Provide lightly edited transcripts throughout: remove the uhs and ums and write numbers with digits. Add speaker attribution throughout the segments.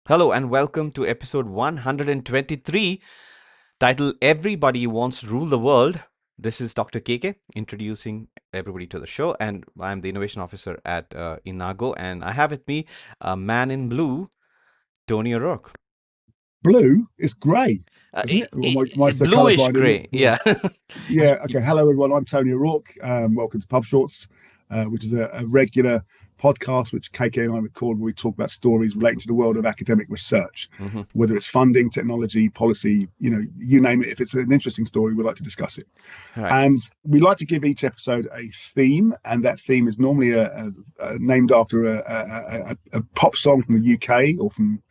Speaker 1: Hello and welcome to episode 123, titled Everybody Wants to Rule the World. This is Dr. KK introducing everybody to the show, and I'm the innovation officer at Inago, and I have with me a man in blue, Tony O'Rourke.
Speaker 2: Blue is grey, isn't it? Or am I so
Speaker 1: Bluish
Speaker 2: colourblind?
Speaker 1: gray, yeah.
Speaker 2: Yeah. Okay. Hello, everyone. I'm Tony O'Rourke. Welcome to PubShorts, which is a regular podcast which KK and I record where we talk about stories relating to the world of academic research,
Speaker 1: Mhm.
Speaker 2: whether it's funding, technology, policy, you name it. If it's an interesting story, we like to discuss it.
Speaker 1: All right.
Speaker 2: And we like to give each episode a theme, and that theme is normally named after a pop song from the UK or from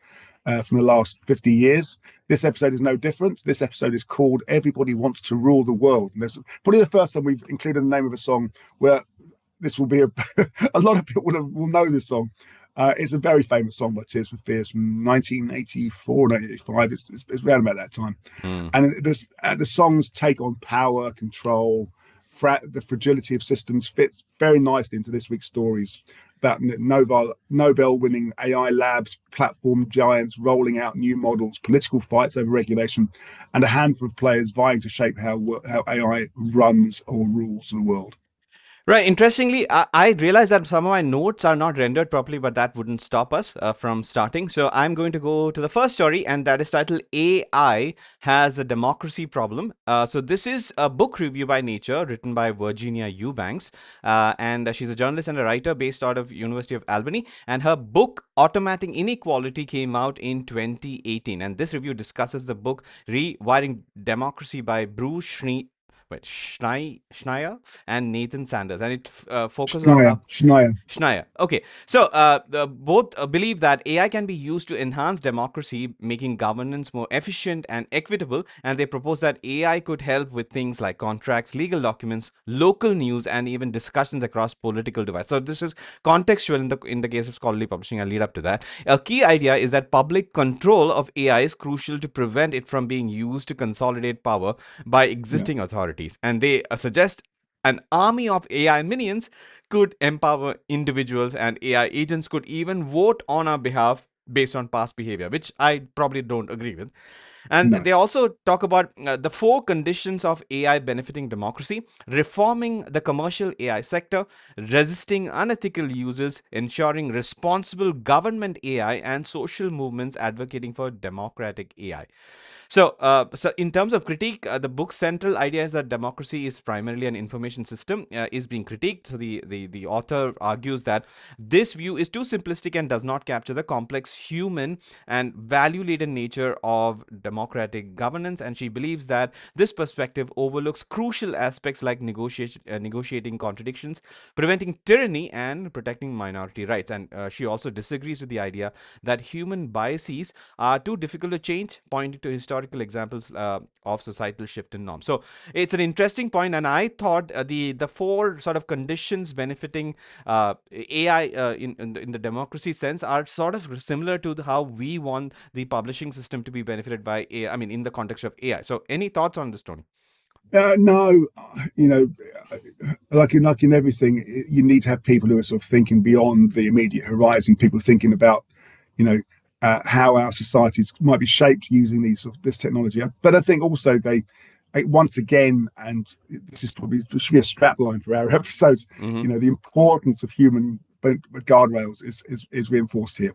Speaker 2: the last 50 years. This episode is no different. This episode is called Everybody Wants to Rule the World. And that's probably the first time we've included the name of a song where this will be a lot of people will know this song. It's a very famous song by Tears for Fears from 1984 and 85. It's around about that time.
Speaker 1: Mm.
Speaker 2: And the song's take on power, control, the fragility of systems fits very nicely into this week's stories about Nobel-winning AI labs, platform giants rolling out new models, political fights over regulation, and a handful of players vying to shape how AI runs or rules the world.
Speaker 1: Right. Interestingly, I realized that some of my notes are not rendered properly, but that wouldn't stop us from starting. So I'm going to go to the first story, and that is titled AI Has a Democracy Problem. So this is a book review by Nature written by Virginia Eubanks. And she's a journalist and a writer based out of University of Albany. And her book, Automating Inequality, came out in 2018. And this review discusses the book Rewiring Democracy by Bruce Schneier and Nathan Sanders, and it focuses on how Schneier. Okay, so both believe that AI can be used to enhance democracy, making governance more efficient and equitable. And they propose that AI could help with things like contracts, legal documents, local news, and even discussions across political divides. So this is contextual in the case of scholarly publishing. I'll lead up to that. A key idea is that public control of AI is crucial to prevent it from being used to consolidate power by existing
Speaker 2: Yes.
Speaker 1: authorities. And they suggest an army of AI minions could empower individuals, and AI agents could even vote on our behalf based on past behavior, which I probably don't agree with. And
Speaker 2: No.
Speaker 1: they also talk about the four conditions of AI benefiting democracy: reforming the commercial AI sector, resisting unethical uses, ensuring responsible government AI, and social movements advocating for democratic AI. So in terms of critique, the book's central idea is that democracy is primarily an information system, is being critiqued. So the author argues that this view is too simplistic and does not capture the complex human and value-laden nature of democratic governance. And she believes that this perspective overlooks crucial aspects like negotiating contradictions, preventing tyranny, and protecting minority rights. And she also disagrees with the idea that human biases are too difficult to change, pointing to historical examples of societal shift in norms. So it's an interesting point, and I thought the four sort of conditions benefiting AI in the democracy sense are sort of similar to how we want the publishing system to be benefited by AI. I mean, in the context of AI. So any thoughts on this, Tony?
Speaker 2: No, you know, like in everything, you need to have people who are sort of thinking beyond the immediate horizon. People thinking about, you know, how our societies might be shaped using this technology. But I think also once again, and this is probably should be a strap line for our episodes.
Speaker 1: Mm-hmm.
Speaker 2: The importance of human guardrails is reinforced here.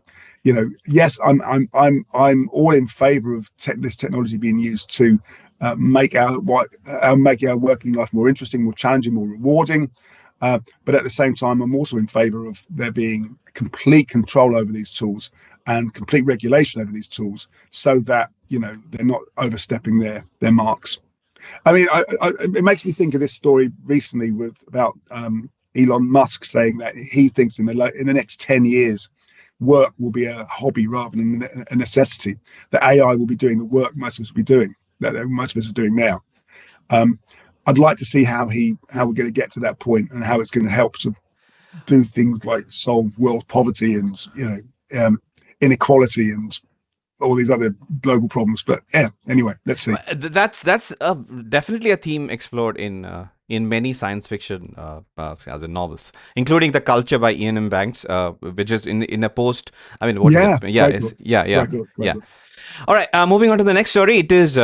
Speaker 2: Yes, I'm all in favour of this technology being used to make our working life more interesting, more challenging, more rewarding. But at the same time, I'm also in favour of there being complete control over these tools and complete regulation over these tools, so that they're not overstepping their marks. I mean, it makes me think of this story recently about Elon Musk saying that he thinks in the next 10 years, work will be a hobby rather than a necessity. That AI will be doing the work most of us will be doing, that most of us are doing now. I'd like to see how we're going to get to that point and how it's going to help sort of do things like solve world poverty and inequality and all these other global problems. But yeah, anyway, let's see.
Speaker 1: That's definitely a theme explored in in many science fiction as in novels, including The Culture by Ian M. Banks, which is in a post. I mean, what is
Speaker 2: Yeah,
Speaker 1: it? Yeah,
Speaker 2: great
Speaker 1: it's,
Speaker 2: book.
Speaker 1: yeah, yeah,
Speaker 2: Great book. Great
Speaker 1: yeah.
Speaker 2: book.
Speaker 1: All right, moving on to the next story. It is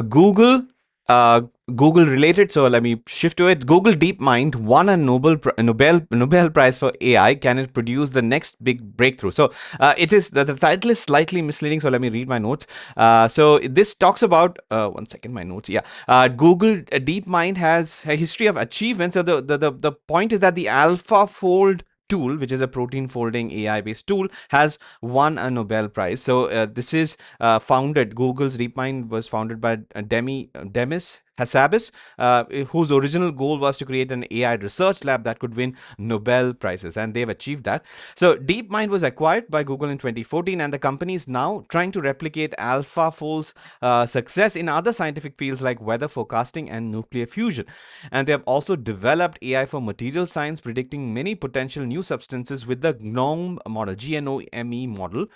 Speaker 1: Google. Uh, Google related, so let me shift to it. Google DeepMind won a Nobel Prize for AI. Can it produce the next big breakthrough? So it is the title is slightly misleading. So let me read my notes. So this talks about 1 second, my notes. Yeah, Google DeepMind has a history of achievements. So the point is that the AlphaFold tool, which is a protein folding AI based tool, has won a Nobel Prize. So this is founded. Google's DeepMind was founded by Demis Hassabis, whose original goal was to create an AI research lab that could win Nobel Prizes, and they've achieved that. So DeepMind was acquired by Google in 2014, and the company is now trying to replicate AlphaFold's success in other scientific fields like weather forecasting and nuclear fusion. And they have also developed AI for material science, predicting many potential new substances with the GNOME model, GNOME model.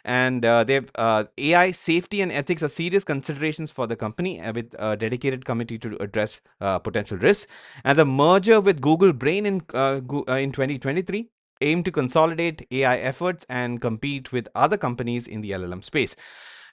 Speaker 1: And they've AI safety and ethics are serious considerations for the company, with a dedicated committee to address potential risks. And the merger with Google Brain in 2023 aim to consolidate AI efforts and compete with other companies in the LLM space.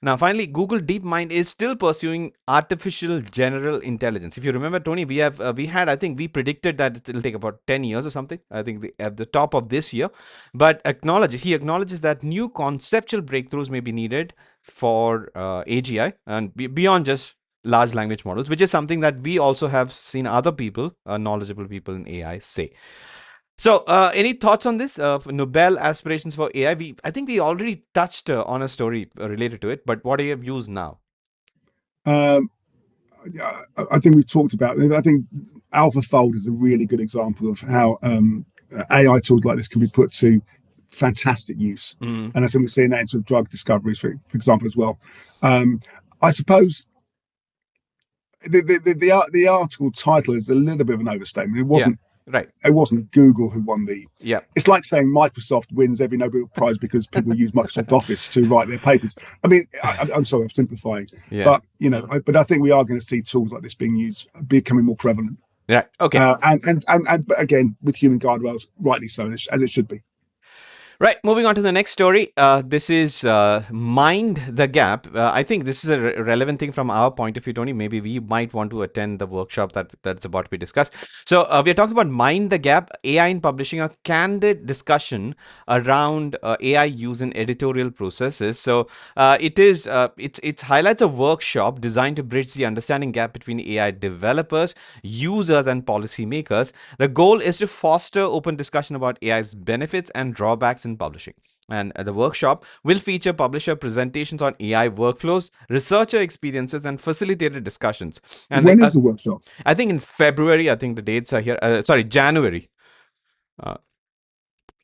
Speaker 1: Now, finally, Google DeepMind is still pursuing artificial general intelligence. If you remember, Tony, I think we predicted that it'll take about 10 years or something. I think at the top of this year, but he acknowledges that new conceptual breakthroughs may be needed for AGI and beyond just large language models, which is something that we also have seen other people, knowledgeable people in AI, say. So, any thoughts on this? Nobel aspirations for AI. I think we already touched on a story related to it, but what are your views now?
Speaker 2: Um, I think we've talked about it. I think AlphaFold is a really good example of how AI tools like this can be put to fantastic use.
Speaker 1: Mm.
Speaker 2: And I think we're seeing that in sort of drug discoveries, for example, as well. Um, I suppose the article title is a little bit of an overstatement.
Speaker 1: Yeah. Right.
Speaker 2: It wasn't Google who won the.
Speaker 1: Yeah.
Speaker 2: It's like saying Microsoft wins every Nobel Prize because people use Microsoft Office to write their papers. I mean, I'm sorry, I'm simplifying,
Speaker 1: Yeah.
Speaker 2: but but I think we are going to see tools like this being used, becoming more prevalent,
Speaker 1: Right. Okay.
Speaker 2: but again, with human guardrails, rightly so, as it should be.
Speaker 1: Right, moving on to the next story. This is Mind the Gap. I think this is a relevant thing from our point of view, Tony. Maybe we might want to attend the workshop that's about to be discussed. So, we're talking about Mind the Gap, AI in publishing, a candid discussion around AI use in editorial processes. So, it highlights a workshop designed to bridge the understanding gap between AI developers, users, and policymakers. The goal is to foster open discussion about AI's benefits and drawbacks in publishing. And the workshop will feature publisher presentations on AI workflows, researcher experiences, and facilitated discussions. And
Speaker 2: When is the workshop?
Speaker 1: I think in February, I think the dates are here. Sorry, January. Uh,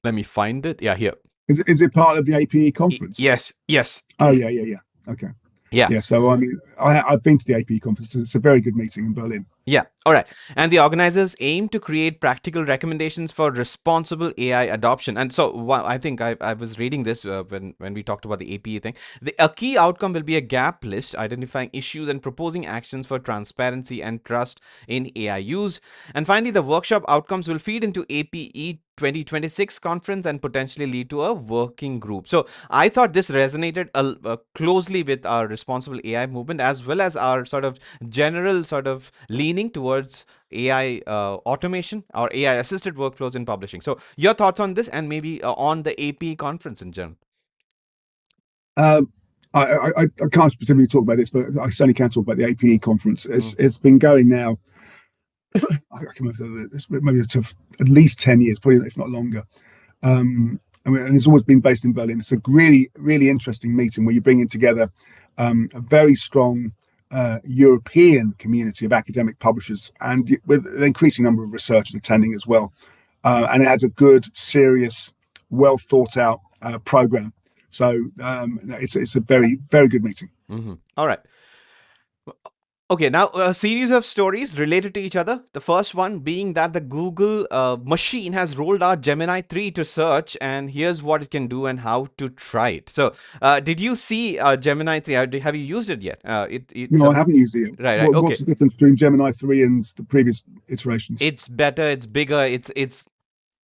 Speaker 1: Let me find it. Yeah, here.
Speaker 2: Is it part of the APE conference?
Speaker 1: Yes, yes.
Speaker 2: Oh yeah. Okay.
Speaker 1: Yeah.
Speaker 2: Yeah. So I mean, I've been to the APE conference. It's a very good meeting in Berlin.
Speaker 1: Yeah. All right. And the organizers aim to create practical recommendations for responsible AI adoption. And so I think I was reading this when we talked about the APA thing. A key outcome will be a gap list identifying issues and proposing actions for transparency and trust in AI use. And finally, the workshop outcomes will feed into APE 2026 conference and potentially lead to a working group. So I thought this resonated closely with our responsible AI movement, as well as our sort of general sort of leaning towards AI automation or AI assisted workflows in publishing. So your thoughts on this, and maybe on the APE conference in general?
Speaker 2: Um, I can't specifically talk about this, but I certainly can talk about the APE conference.
Speaker 1: Mm.
Speaker 2: It's been going now. I can remember this, maybe it's at least 10 years, probably if not longer. And it's always been based in Berlin. It's a really interesting meeting where you're bringing together a very strong European community of academic publishers, and with an increasing number of researchers attending as well. And it has a good, serious, well thought out program. So it's a very good meeting.
Speaker 1: Mm-hmm. All right. Okay, now a series of stories related to each other. The first one being that the Google machine has rolled out Gemini 3 to search, and here's what it can do and how to try it. So, did you see Gemini 3? Have you used it yet? It's
Speaker 2: No,
Speaker 1: a
Speaker 2: I haven't used it yet.
Speaker 1: right, right.
Speaker 2: What's
Speaker 1: Okay,
Speaker 2: the difference between Gemini 3 and the previous iterations?
Speaker 1: it's better. It's bigger. It's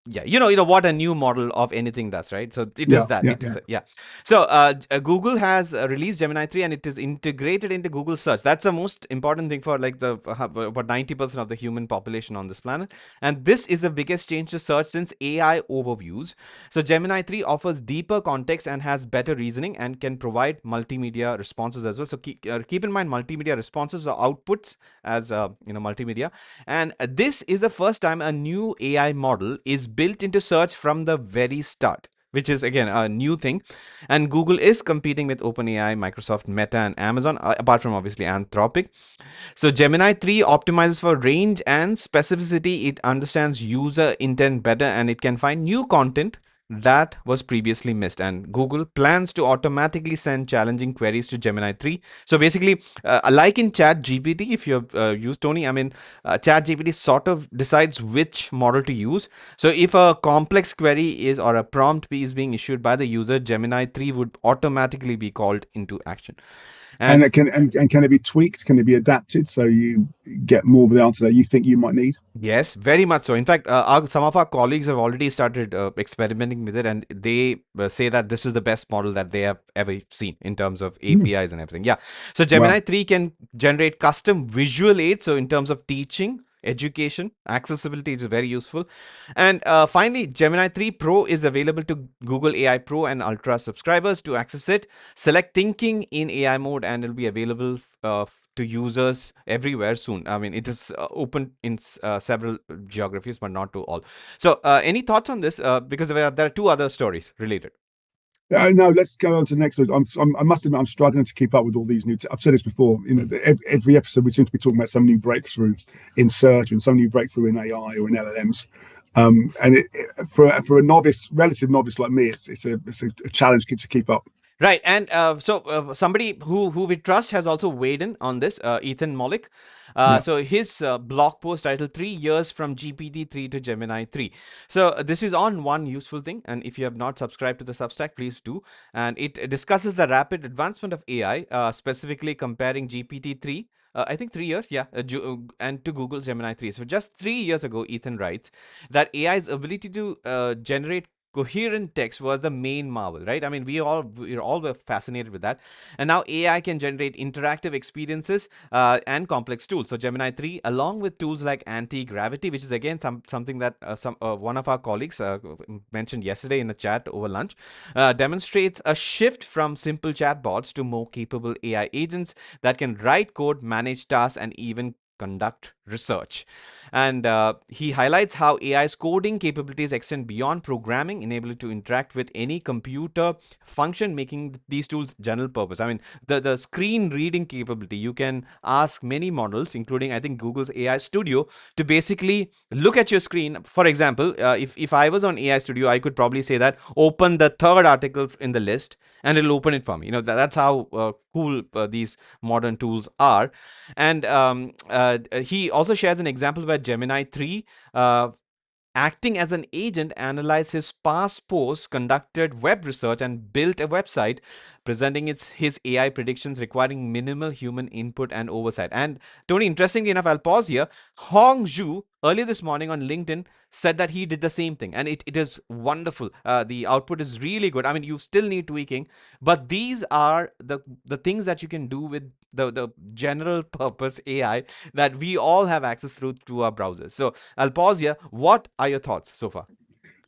Speaker 1: yeah, you know what a new model of anything does, right? So it is
Speaker 2: Yeah,
Speaker 1: that
Speaker 2: yeah,
Speaker 1: it
Speaker 2: yeah.
Speaker 1: is yeah. So Google has released Gemini 3, and it is integrated into Google search. That's the most important thing for like the about 90% of the human population on this planet, and this is the biggest change to search since AI overviews. So Gemini 3 offers deeper context and has better reasoning and can provide multimedia responses as well. So keep in mind, multimedia responses are outputs as multimedia, and this is the first time a new AI model is built into search from the very start, which is again a new thing. And Google is competing with OpenAI, Microsoft, Meta, and Amazon, apart from obviously Anthropic. So Gemini 3 optimizes for range and specificity. It understands user intent better, and it can find new content that was previously missed. And Google plans to automatically send challenging queries to Gemini 3. So basically, like in Chat GPT, if you have used Tony, I mean, Chat GPT sort of decides which model to use. So if a complex query is or a prompt is being issued by the user, Gemini 3 would automatically be called into action.
Speaker 2: And
Speaker 1: And
Speaker 2: it can and can it be tweaked? Can it be adapted so you get more of the answer that you think you might need?
Speaker 1: yes, very much so. In fact, some of our colleagues have already started experimenting with it, and they say that this is the best model that they have ever seen in terms of
Speaker 2: Hmm.
Speaker 1: APIs and everything. Yeah. So
Speaker 2: Wow.
Speaker 1: Gemini 3 can generate custom visual aids. So in terms of teaching, education, accessibility, it is very useful. And finally, Gemini 3 Pro is available to Google AI Pro and Ultra subscribers. To access it, select Thinking in AI mode, and it'll be available to users everywhere soon. I mean, it is open in several geographies, but not to all. So, any thoughts on this? Because there are two other stories related.
Speaker 2: No, let's go on to the next. I must admit, I'm struggling to keep up with all these new. I've said this before.
Speaker 1: Mm.
Speaker 2: Every episode we seem to be talking about some new breakthrough in search and some new breakthrough in AI or in LLMs. And for a novice, relative novice like me, it's a challenge to keep up.
Speaker 1: Right, and somebody who we trust has also weighed in on this, Ethan Mollick.
Speaker 2: Yeah.
Speaker 1: So his blog post titled "3 Years from GPT-3 to Gemini 3." So this is on one useful thing, and if you have not subscribed to the Substack, please do. And it discusses the rapid advancement of AI, specifically comparing GPT-3. I think 3 years, yeah, and to Google's Gemini 3. So just 3 years ago, Ethan writes that AI's ability to generate coherent text was the main marvel, right? I mean, we all were fascinated with that, and now AI can generate interactive experiences and complex tools. So Gemini 3, along with tools like anti-gravity, which is again something that some one of our colleagues mentioned yesterday in the chat over lunch, demonstrates a shift from simple chatbots to more capable AI agents that can write code, manage tasks, and even conduct research. And he highlights how AI's coding capabilities extend beyond programming, enable it to interact with any computer function, making these tools general purpose. I mean, the screen reading capability, you can ask many models, including I think Google's AI Studio, to basically look at your screen. For example, if I was on AI Studio, I could probably say that open the third article in the list, and it'll open it for me. That's how cool these modern tools are. And he also shares an example where Gemini 3 acting as an agent, analyzed his past posts, conducted web research, and built a website, presenting his AI predictions requiring minimal human input and oversight. And Tony, interestingly enough, I'll pause here. Hong Zhu, earlier this morning on LinkedIn, said that he did the same thing, and it is wonderful. The output is really good. I mean, you still need tweaking, but these are the things that you can do with the general purpose AI that we all have access through our browsers. So I'll pause here. What are your thoughts so far?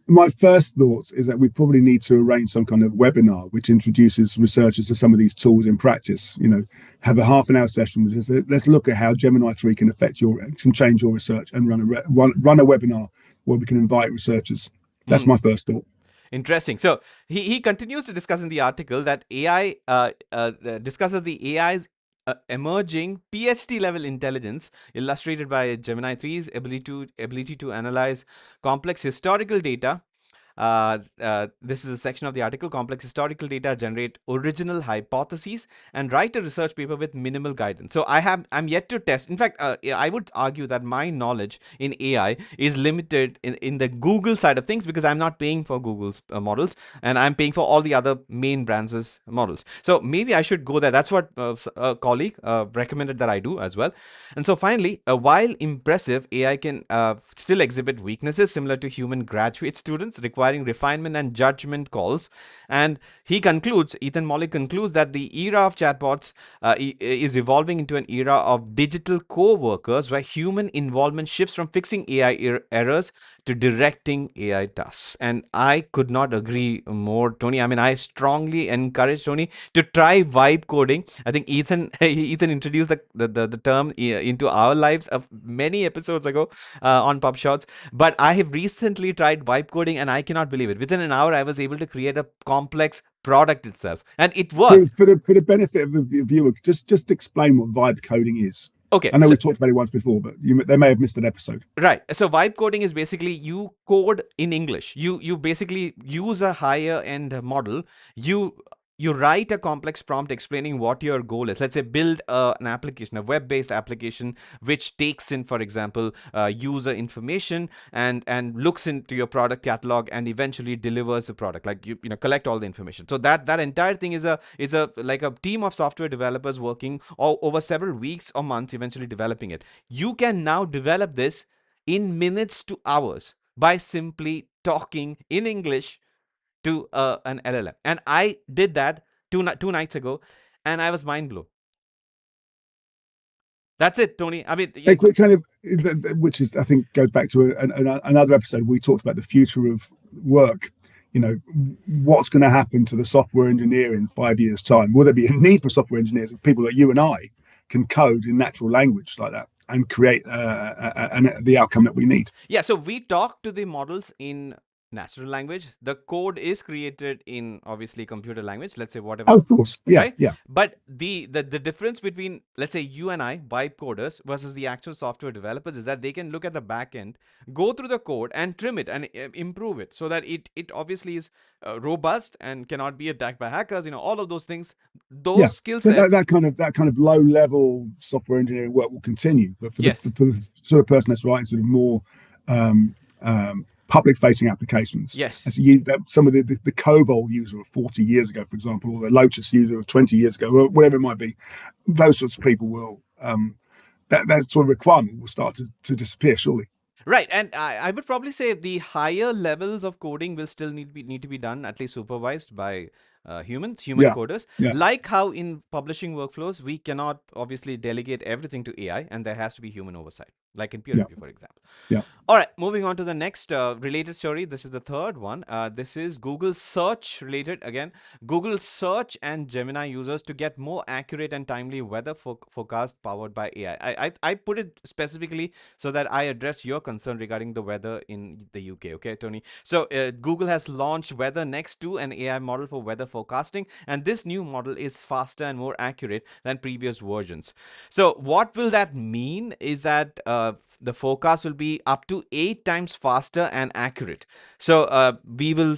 Speaker 2: My first thoughts is that we probably need to arrange some kind of webinar which introduces researchers to some of these tools in practice. Have a half an hour session. Let's look at how Gemini 3 can change your research and run a webinar where we can invite researchers. That's
Speaker 1: Mm,
Speaker 2: my first thought.
Speaker 1: interesting. So he continues to discuss in the article that AI discusses the AI's emerging PhD level intelligence, illustrated by Gemini 3's ability to analyze complex historical data, This is a section of the article. Complex historical data generate original hypotheses and write a research paper with minimal guidance. So I'm yet to test. In fact, I would argue that my knowledge in AI is limited in the Google side of things, because I'm not paying for Google's models, and I'm paying for all the other main brands' models. So maybe I should go there. That's what a colleague recommended that I do as well. And so finally, while impressive, AI can still exhibit weaknesses similar to human graduate students, requiring refinement and judgment calls. And Ethan Mollick concludes that the era of chatbots is evolving into an era of digital co-workers, where human involvement shifts from fixing AI errors to directing AI tasks. And I could not agree more, Tony. I mean, I strongly encourage Tony to try vibe coding. I think Ethan introduced the term into our lives of many episodes ago on PubShorts. But I have recently tried vibe coding, and I cannot believe it. Within an hour, I was able to create a complex product itself, and it worked.
Speaker 2: For the benefit of the viewer, just explain what vibe coding is.
Speaker 1: Okay,
Speaker 2: I know
Speaker 1: so
Speaker 2: we've talked about it once before, but they may have missed an episode.
Speaker 1: right. So vibe coding is basically you code in English. You basically use a higher end model. You you write a complex prompt explaining what your goal is. Let's say build an application, a web-based application, which takes in, for example, user information and looks into your product catalog and eventually delivers the product. Like you know collect all the information. So that entire thing is a like a team of software developers working over several weeks or months, eventually developing it. You can now develop this in minutes to hours by simply talking in English to an LLM. And I did that two nights ago, and I was mind blown. That's it, Tony. I mean,
Speaker 2: It kind of, which is, I think, goes back to another episode. We talked about the future of work. You know, what's going to happen to the software engineer in 5 years' time? Will there be a need for software engineers if people like you and I can code in natural language like that and create the outcome that we need?
Speaker 1: yeah, so we talk to the models in natural language. The code is created in obviously computer language. Let's say
Speaker 2: Oh,
Speaker 1: whatever,
Speaker 2: of course, yeah,
Speaker 1: right?
Speaker 2: yeah,
Speaker 1: But the difference between, let's say, you and I, vibe coders, versus the actual software developers is that they can look at the back end, go through the code and trim it and improve it so that it obviously is robust and cannot be attacked by hackers. You know, all of those things,
Speaker 2: yeah.
Speaker 1: those skill
Speaker 2: So
Speaker 1: sets.
Speaker 2: that kind of low level software engineering work will continue, but
Speaker 1: Yes,
Speaker 2: for the sort of person that's writing sort of more um, public facing applications,
Speaker 1: yes.
Speaker 2: and so some of the COBOL user of 40 years ago, for example, or the Lotus user of 20 years ago, or whatever it might be, those sorts of people will that sort of requirement will start to disappear, surely.
Speaker 1: Right, and I would probably say the higher levels of coding will still need to be done, at least supervised by human
Speaker 2: Yeah,
Speaker 1: coders.
Speaker 2: yeah,
Speaker 1: Like how in publishing workflows, we cannot obviously delegate everything to AI, and there has to be human oversight, like in peer
Speaker 2: yeah,
Speaker 1: review, for example.
Speaker 2: yeah.
Speaker 1: All right, moving on to the next related story. This is the third one. This is Google search related. Again, Google search and Gemini users to get more accurate and timely weather forecast powered by AI. I put it specifically so that I address your concern regarding the weather in the UK. Okay, Tony. So Google has launched Weather Next 2, an AI model for weather forecasting, and this new model is faster and more accurate than previous versions. So what will that mean is that the forecast will be up to 8 times faster and accurate. So we will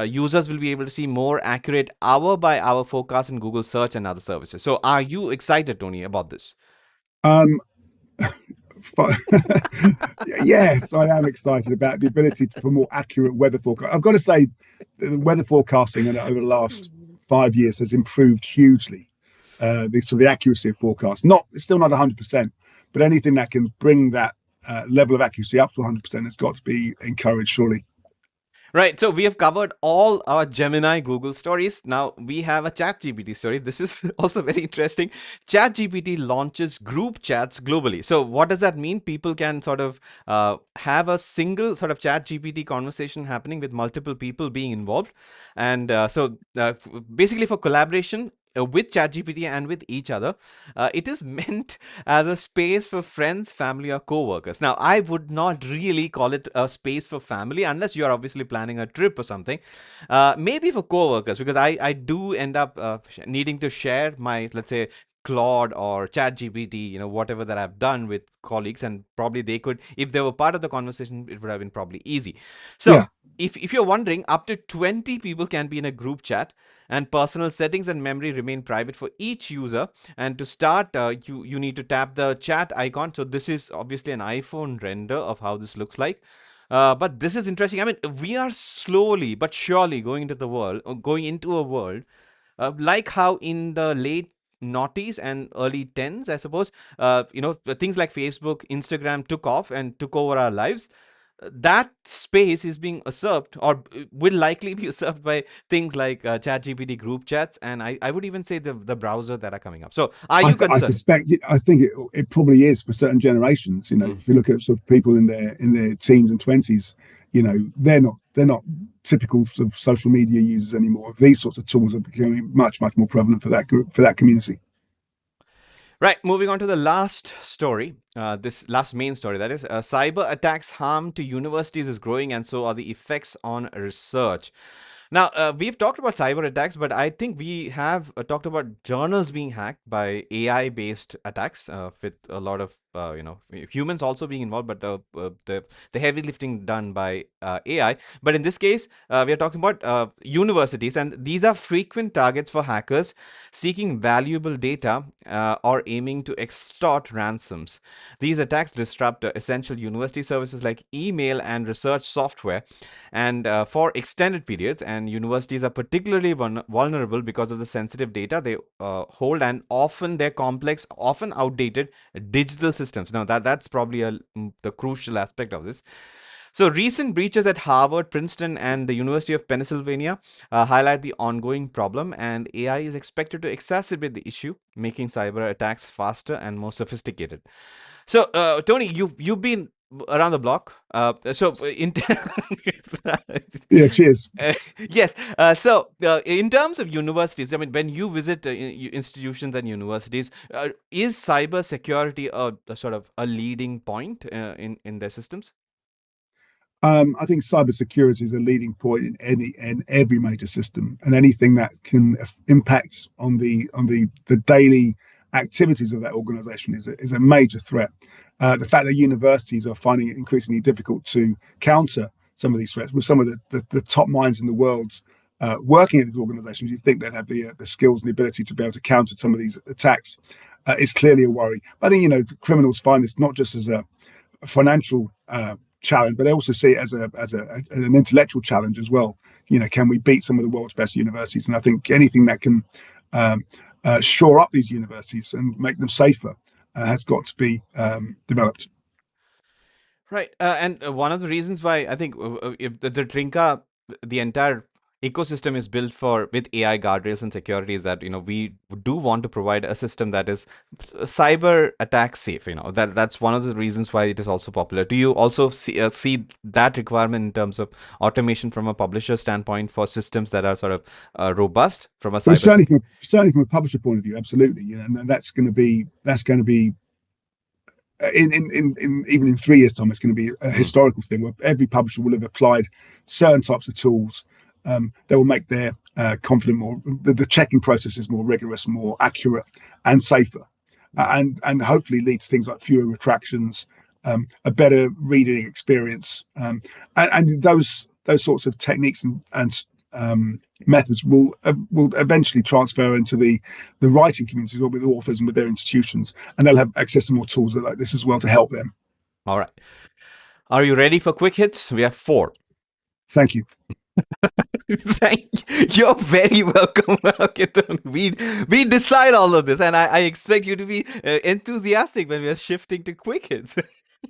Speaker 1: users will be able to see more accurate hour by hour forecast in Google search and other services. So are you excited, Tony, about this?
Speaker 2: Um, yes, I am excited about the ability for more accurate weather forecast. I've got to say, the weather forecasting over the last 5 years has improved hugely. The accuracy of forecasts, not it's still not 100%, but anything that can bring that level of accuracy up to 100% has got to be encouraged, surely.
Speaker 1: Right, so we have covered all our Gemini Google stories. Now we have a ChatGPT story. This is also very interesting. ChatGPT launches group chats globally. So what does that mean? People can sort of have a single sort of ChatGPT conversation happening with multiple people being involved, and basically for collaboration. With ChatGPT and with each other, it is meant as a space for friends, family, or co-workers. Now, I would not really call it a space for family unless you are obviously planning a trip or something. Maybe for co-workers, because I do end up needing to share my, let's say, Claude or ChatGPT, whatever that I've done with colleagues, and probably they could, if they were part of the conversation, it would have been probably easy. So
Speaker 2: Yeah,
Speaker 1: if you're wondering, up to 20 people can be in a group chat, and personal settings and memory remain private for each user. And to start, you need to tap the chat icon. So this is obviously an iPhone render of how this looks like. But this is interesting. I mean, we are slowly but surely going into a world like how in the late noughties and early tens, I suppose, things like Facebook, Instagram took off and took over our lives. That space is being usurped, or will likely be usurped by things like ChatGPT group chats, and I would even say the browser that are coming up. So, are you
Speaker 2: I
Speaker 1: concerned?
Speaker 2: suspect I think it probably is for certain generations.
Speaker 1: Mm.
Speaker 2: If you look at sort of people in their teens and twenties, they're not typical sort of social media users anymore. These sorts of tools are becoming much more prevalent for that group, for that community.
Speaker 1: Right, moving on to the last story, this last main story, that is, cyber attacks harm to universities is growing, and so are the effects on research. Now, we've talked about cyber attacks, but I think we have talked about journals being hacked by AI based attacks, with a lot of humans also being involved, but the heavy lifting done by AI. But in this case, we are talking about universities, and these are frequent targets for hackers seeking valuable data or aiming to extort ransoms. These attacks disrupt essential university services like email and research software, and for extended periods. And universities are particularly vulnerable because of the sensitive data they hold, and often their complex, often outdated digital systems. Now that's probably the crucial aspect of this. So, recent breaches at Harvard, Princeton, and the University of Pennsylvania highlight the ongoing problem, and AI is expected to exacerbate the issue, making cyber attacks faster and more sophisticated. So, Tony, you've been around the block.
Speaker 2: Yeah, cheers.
Speaker 1: Yes. In terms of universities, I mean, when you visit institutions and universities, is cyber security a sort of a leading point in their systems?
Speaker 2: I think cybersecurity is a leading point in every major system, and anything that can impact on the daily activities of that organization is a major threat. The fact that universities are finding it increasingly difficult to counter some of these threats, with some of the top minds in the world working at these organizations, you think they'd have the skills and the ability to be able to counter some of these attacks. Is clearly a worry. But I think the criminals find this not just as a financial challenge, but they also see it as an intellectual challenge as well. Can we beat some of the world's best universities? And I think anything that can shore up these universities and make them safer has got to be developed.
Speaker 1: Right. And one of the reasons why I think if the Trinka, the entire ecosystem is built for with AI guardrails and security, is that we do want to provide a system that is cyber attack safe. That's one of the reasons why it is also popular. Do you also see that requirement in terms of automation from a publisher standpoint for systems that are sort of robust from a
Speaker 2: Well,
Speaker 1: cyber?
Speaker 2: certainly from a publisher point of view, absolutely. And that's going to be in even in 3 years' time, it's going to be a
Speaker 1: Mm.
Speaker 2: historical thing where every publisher will have applied certain types of tools that will make their confident more the checking process is more rigorous, more accurate, and safer, and hopefully lead to things like fewer retractions, a better reading experience, and those sorts of techniques and methods will eventually transfer into the writing community with authors and with their institutions, and they'll have access to more tools like this as well to help them.
Speaker 1: All right. Are you ready for quick hits? We have four.
Speaker 2: Thank you.
Speaker 1: Thank you. You're very welcome. Okay, we decide all of this, and I expect you to be enthusiastic when we are shifting to quick hits.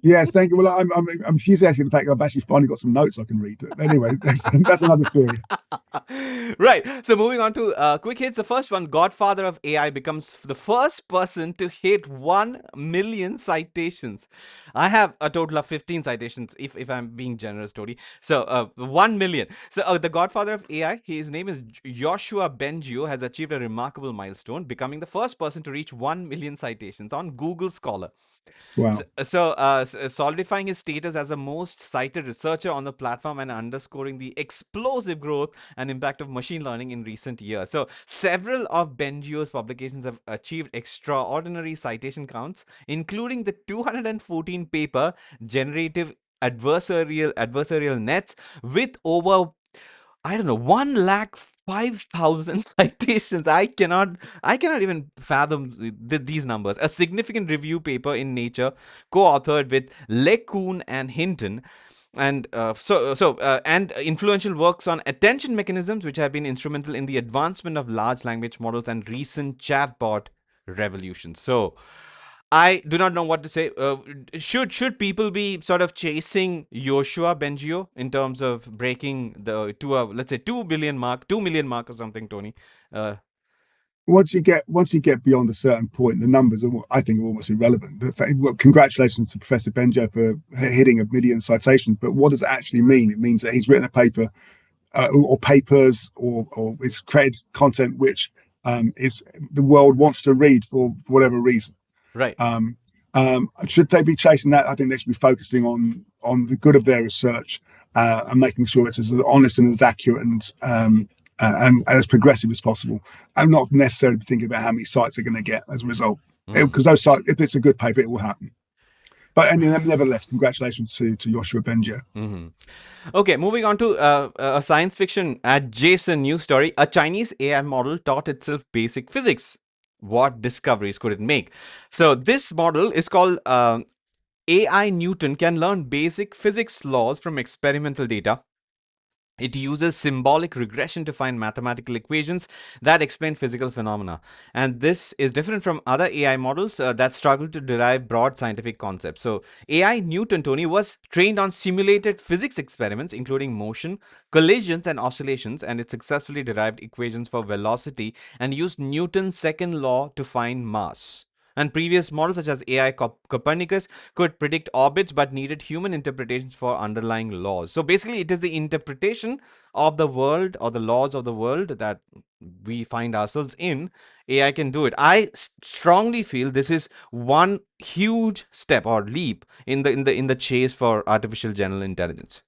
Speaker 2: Yes, thank you. Well, I'm enthusiastic in the fact I've actually finally got some notes I can read. Anyway, that's another story.
Speaker 1: Right. So moving on to quick hits. The first one: Godfather of AI becomes the first person to hit 1 million citations. I have a total of 15 citations, if I'm being generous, Tony. So 1 million. So the Godfather of AI, his name is Joshua Bengio, has achieved a remarkable milestone, becoming the first person to reach 1 million citations on Google Scholar.
Speaker 2: Wow.
Speaker 1: Solidifying his status as the most cited researcher on the platform and underscoring the explosive growth and impact of machine learning in recent years. So, several of Bengio's publications have achieved extraordinary citation counts, including the 214 paper generative adversarial nets with over, I don't know, 1,05,000 citations. I cannot even fathom these numbers. A significant review paper in Nature, co-authored with LeCun and Hinton, and influential works on attention mechanisms, which have been instrumental in the advancement of large language models and recent chatbot revolutions. So, I do not know what to say. Should people be sort of chasing Joshua Bengio in terms of breaking the to a, let's say, 2 billion mark, 2 million mark or something, Tony? Uh,
Speaker 2: Once you get beyond a certain point, the numbers are, I think, are almost irrelevant. Well, congratulations to Professor Benjo for hitting 1 million citations. But what does it actually mean? It means that he's written a paper or papers or it's created content which is the world wants to read for whatever reason.
Speaker 1: right.
Speaker 2: Should they be chasing that? I think they should be focusing on the good of their research and making sure it's as honest and as accurate and as progressive as possible. I'm not necessarily thinking about how many sites they're going to get as a result,
Speaker 1: Mm.
Speaker 2: because those sites, if it's a good paper, it will happen. But nevertheless, congratulations to Joshua Benja.
Speaker 1: Hmm. Okay, moving on to a science fiction adjacent news story. A Chinese AI model taught itself basic physics. What discoveries could it make? So this model is called AI Newton. Can learn basic physics laws from experimental data. It uses symbolic regression to find mathematical equations that explain physical phenomena. And this is different from other AI models that struggle to derive broad scientific concepts. So, AI Newton, Tony, was trained on simulated physics experiments, including motion, collisions, and oscillations, and it successfully derived equations for velocity and used Newton's second law to find mass. And previous models, such as AI Copernicus, could predict orbits but needed human interpretations for underlying laws. So basically, it is the interpretation of the world or the laws of the world that we find ourselves in. AI can do it. I strongly feel this is one huge step or leap in the chase for artificial general intelligence.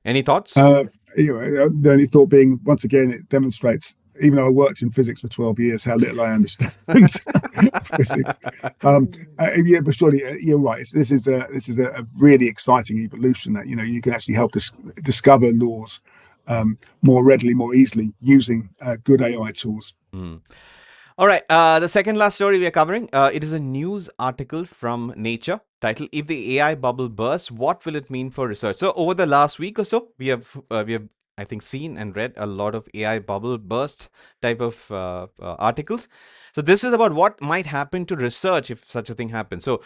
Speaker 1: Any thoughts?
Speaker 2: The only thought being, once again, it demonstrates, even though I worked in physics for 12 years, how little I understand physics. Yeah, but surely you're right. This is a really exciting evolution that you can actually help discover laws more readily, more easily using good AI tools.
Speaker 1: Mm. All right. The second last story we are covering, it is a news article from Nature titled "If the AI bubble bursts, what will it mean for research?" So over the last week or so, we have I think seen and read a lot of AI bubble burst type of articles. So this is about what might happen to research if such a thing happens. So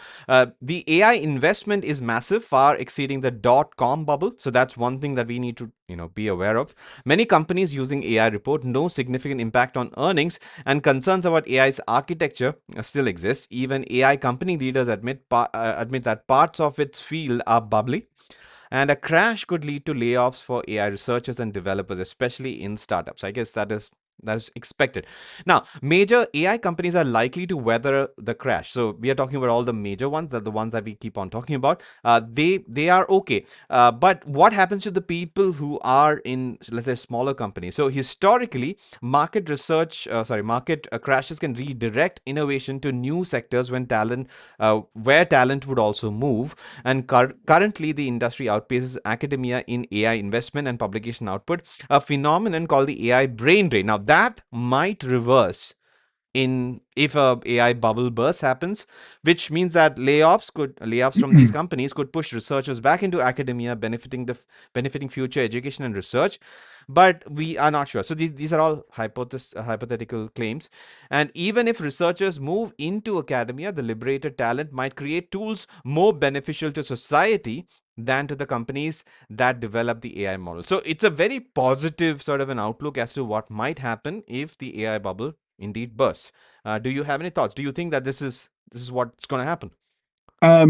Speaker 1: the AI investment is massive, far exceeding the .com bubble. So that's one thing that we need to be aware of. Many companies using AI report no significant impact on earnings, and concerns about AI's architecture still exist. Even AI company leaders admit that parts of its field are bubbly, and a crash could lead to layoffs for AI researchers and developers, especially in startups. I guess that is expected. Now, major AI companies are likely to weather the crash. So we are talking about all the major ones, the ones that we keep on talking about. They are okay. But what happens to the people who are in, let's say, smaller companies? So historically, market crashes can redirect innovation to new sectors where talent would also move. And currently, the industry outpaces academia in AI investment and publication output, a phenomenon called the AI brain drain. Now, that might reverse in if a AI bubble burst happens, which means that layoffs from these companies could push researchers back into academia, benefiting future education and research. But we are not sure. So these are all hypothetical claims. And even if researchers move into academia, the liberated talent might create tools more beneficial to society than to the companies that develop the AI model. So it's a very positive sort of an outlook as to what might happen if the AI bubble indeed bursts. Do you have any thoughts? Do you think that this is what's going to happen?
Speaker 2: I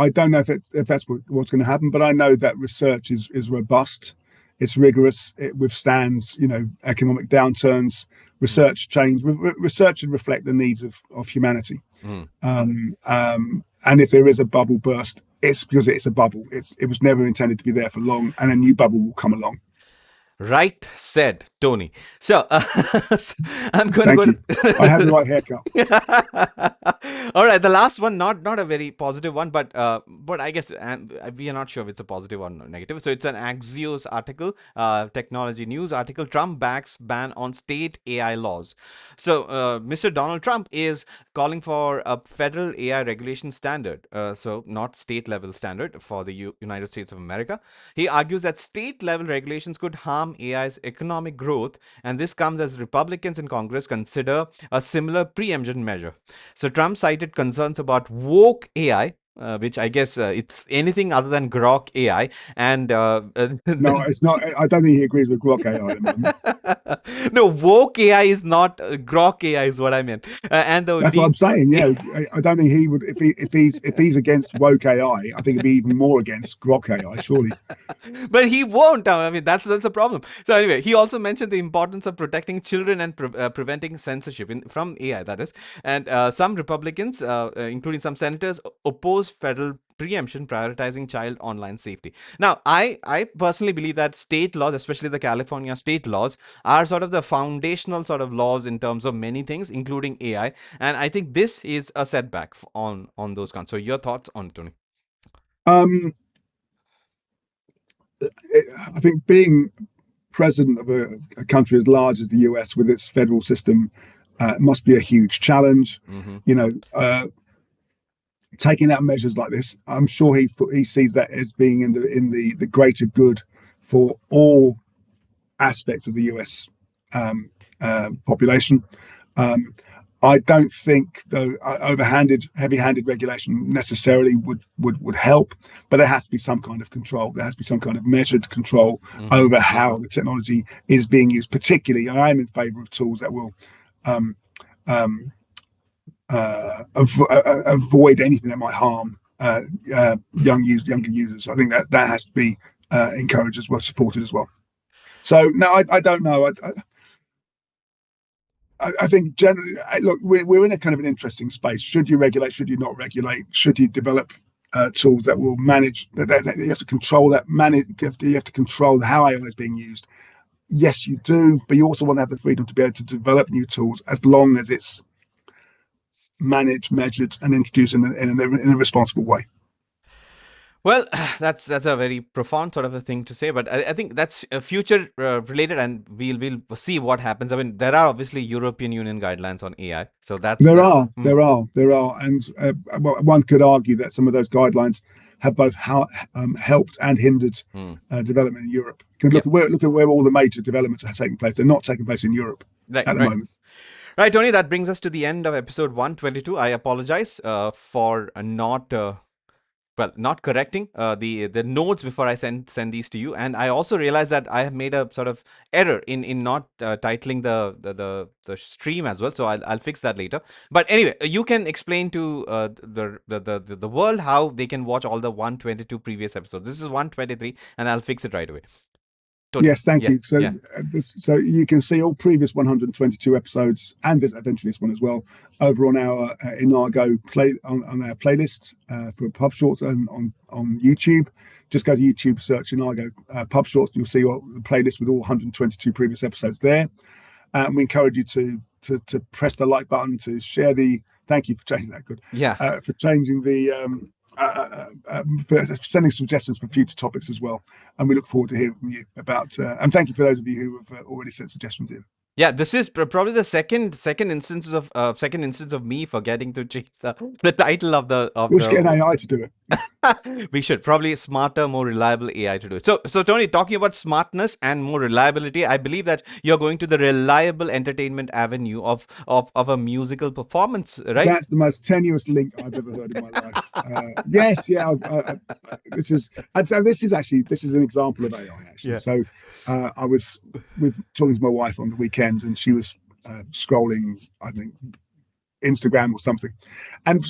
Speaker 2: don't know if that's what's going to happen, but I know that research is robust, it's rigorous, it withstands economic downturns.
Speaker 1: Mm,
Speaker 2: Research change. Research should reflect the needs of humanity.
Speaker 1: Mm.
Speaker 2: And if there is a bubble burst, it's because it's a bubble. It was never intended to be there for long, and a new bubble will come along.
Speaker 1: Right said, Tony. So I'm going to
Speaker 2: Thank
Speaker 1: go
Speaker 2: you. I have the
Speaker 1: to.
Speaker 2: right haircut.
Speaker 1: All right, the last one, not a very positive one, but I guess we are not sure if it's a positive or negative. So it's an Axios article, technology news article. Trump backs ban on state AI laws. So Mr. Donald Trump is calling for a federal AI regulation standard, so not state level standard for the United States of America. He argues that state level regulations could harm AI's economic growth, and this comes as Republicans in Congress consider a similar preemption measure. So Trump cited concerns about woke AI, which I guess it's anything other than grok AI, and
Speaker 2: No, it's not. I don't think he agrees with Grok AI at the moment.
Speaker 1: no, woke AI is not grok AI is what I meant, and the
Speaker 2: That's what I'm
Speaker 1: need.
Speaker 2: saying. Yeah, I don't think he would. If he's against woke AI, I think he'd be even more against Grok AI. Surely.
Speaker 1: But he won't. I mean, that's a problem. So anyway, he also mentioned the importance of protecting children and preventing censorship from AI. That is, and some Republicans, including some senators, oppose federal preemption, prioritizing child online safety. Now, I personally believe that state laws, especially the California state laws, are sort of the foundational sort of laws in terms of many things, including AI. And I think this is a setback on those counts. So your thoughts on it, Tony?
Speaker 2: Um, I think being president of a country as large as the US with its federal system must be a huge challenge.
Speaker 1: Mm-hmm.
Speaker 2: You know, taking out measures like this, I'm sure he sees that as being in the greater good for all aspects of the US population. I don't think, though, heavy-handed regulation necessarily would help, but there has to be some kind of control. There has to be some kind of measured control
Speaker 1: Mm-hmm.
Speaker 2: over how the technology is being used. Particularly, and I'm in favour of tools that will um, um, avoid anything that might harm younger users. I think that has to be encouraged as well, supported as well. So no, I don't know. I think generally, look, we're in a kind of an interesting space. Should you regulate? Should you not regulate? Should you develop tools that will manage? That you have to control that manage. You have to control how AI is being used. Yes, you do, but you also want to have the freedom to be able to develop new tools as long as it's managed, measured, and introduced in a responsible way.
Speaker 1: Well, that's a very profound sort of a thing to say, but I think that's future related, and we'll see what happens. I mean, there are obviously European Union guidelines on AI, so that's
Speaker 2: There
Speaker 1: that.
Speaker 2: are, there are, there are, and one could argue that some of those guidelines have both helped and hindered
Speaker 1: Mm.
Speaker 2: development in Europe. You can
Speaker 1: Yeah,
Speaker 2: look at where all the major developments are taking place. They're not taking place in Europe
Speaker 1: right,
Speaker 2: at the
Speaker 1: right.
Speaker 2: moment.
Speaker 1: Right, Tony, that brings us to the end of episode 122. I apologize for not not correcting the notes before I send these to you, and I also realized that I have made a sort of error in not titling the stream as well. So I'll fix that later. But anyway, you can explain to the world how they can watch all the 122 previous episodes. This is 123, and I'll fix it right away. Tony,
Speaker 2: Yes, thank
Speaker 1: yeah,
Speaker 2: you. So,
Speaker 1: yeah.
Speaker 2: so you can see all previous 122 episodes and eventually this one as well over on our Inargo on our playlists for PubShorts and on YouTube. Just go to YouTube, search Inargo PubShorts, and you'll see all the playlist with all 122 previous episodes there. And we encourage you to press the like button, to share the. Thank you for changing that. Good.
Speaker 1: Yeah.
Speaker 2: For changing the. For sending suggestions for future topics as well. And we look forward to hearing from you about. And thank you for those of you who have already sent suggestions in.
Speaker 1: Yeah, this is probably the second instance of me forgetting to change the title of
Speaker 2: We'll just get an AI to do it.
Speaker 1: we should probably smarter, more reliable AI to do it. So Tony, talking about smartness and more reliability, I believe that you're going to the reliable entertainment avenue of a musical performance, right?
Speaker 2: That's the most tenuous link I've ever heard in my life. Yes, yeah. This is an example of AI actually.
Speaker 1: Yeah.
Speaker 2: So I was talking to my wife on the weekend, and she was scrolling, I think, Instagram or something. And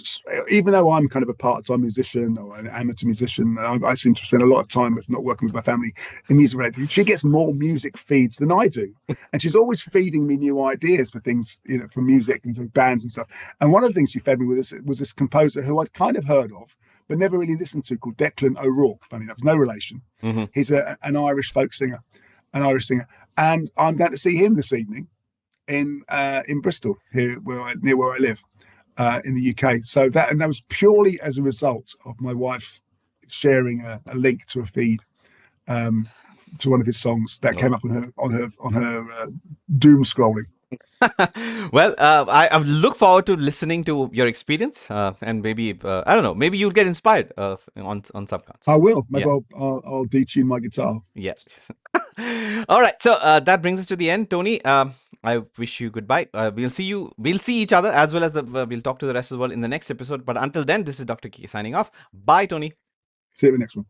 Speaker 2: even though I'm kind of a part-time musician or an amateur musician, I seem to spend a lot of time with not working with my family in music related. She gets more music feeds than I do, and she's always feeding me new ideas for things, for music and for bands and stuff. And one of the things she fed me with was this composer who I'd kind of heard of, but never really listened to, called Declan O'Rourke. Funny enough, no relation.
Speaker 1: Mm-hmm.
Speaker 2: He's an Irish folk singer, and I'm going to see him this evening in Bristol, near where I live, in the UK. So that was purely as a result of my wife sharing a link to a feed, to one of his songs that came up on her doom scrolling.
Speaker 1: Well, I look forward to listening to your experience, and maybe I don't know, maybe you'll get inspired on some counts.
Speaker 2: I will. Maybe
Speaker 1: Yeah.
Speaker 2: I'll detune my guitar.
Speaker 1: Yeah. All right. So that brings us to the end, Tony. I wish you goodbye. We'll see each other, as well as we'll talk to the rest of the world in the next episode. But until then, this is Dr. K signing off. Bye, Tony.
Speaker 2: See you in the next one.